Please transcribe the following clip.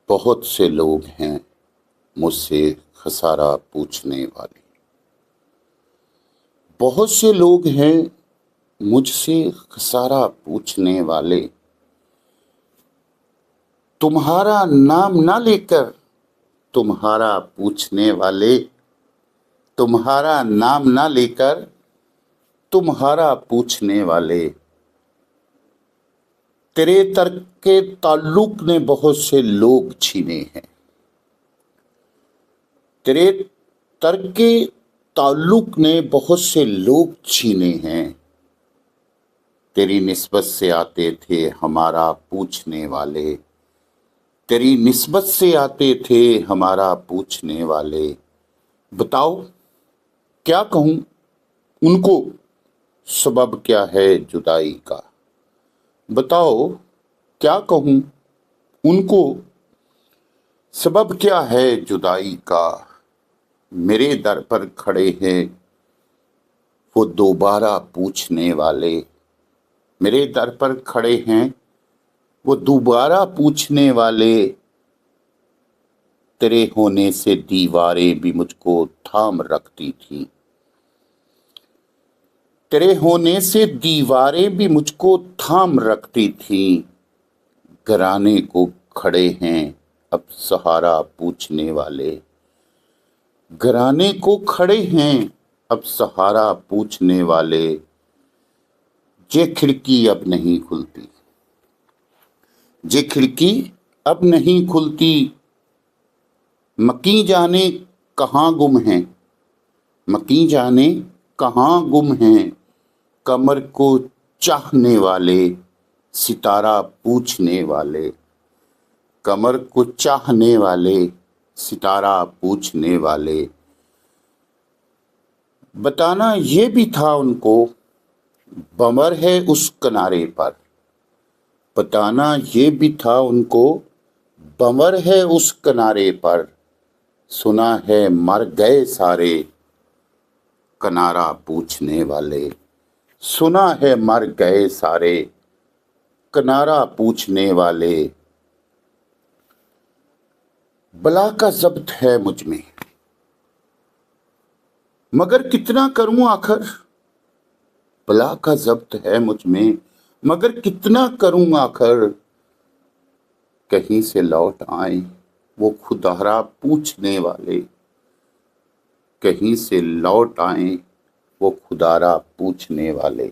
بہت سے لوگ ہیں مجھ سے خسارہ پوچھنے والے، بہت سے لوگ ہیں مجھ سے خسارہ پوچھنے والے، تمہارا نام نہ لے کر تمہارا پوچھنے والے، تمہارا نام نہ لے کر تمہارا پوچھنے والے، تیرے ترک کے تعلق نے بہت سے لوگ چھینے ہیں، تیرے ترک کے تعلق نے بہت سے لوگ چھینے ہیں، تیری نسبت سے آتے تھے ہمارا پوچھنے والے، تیری نسبت سے آتے تھے ہمارا پوچھنے والے، بتاؤ کیا کہوں ان کو، سبب کیا ہے جدائی کا، بتاؤ کیا کہوں ان کو، سبب کیا ہے جدائی کا، میرے در پر کھڑے ہیں وہ دوبارہ پوچھنے والے، میرے در پر کھڑے ہیں وہ دوبارہ پوچھنے والے، تیرے ہونے سے دیواریں بھی مجھ کو تھام رکھتی تھی، تیرے ہونے سے دیواریں بھی مجھ کو تھام رکھتی تھیں، گھرانے کو کھڑے ہیں اب سہارا پوچھنے والے، گھرانے کو کھڑے ہیں اب سہارا پوچھنے والے، یہ کھڑکی اب نہیں کھلتی، یہ کھڑکی اب نہیں کھلتی، مکیں جانے کہاں گم ہیں، مکیں جانے کہاں گم ہیں، کمر کو چاہنے والے ستارہ پوچھنے والے، کمر کو چاہنے والے ستارہ پوچھنے والے، بتانا یہ بھی تھا ان کو بنور ہے اس کنارے پر، بتانا یہ بھی تھا ان کو بنور ہے اس کنارے پر، سنا ہے مر گئے سارے کنارہ پوچھنے والے، سنا ہے مر گئے سارے کنارہ پوچھنے والے، بلا کا ضبط ہے مجھ میں مگر کتنا کروں آخر، بلا کا ضبط ہے مجھ میں مگر کتنا کروں آخر، کہیں سے لوٹ آئیں وہ خودارا پوچھنے والے، کہیں سے لوٹ آئیں وہ خودارا پوچھنے والے۔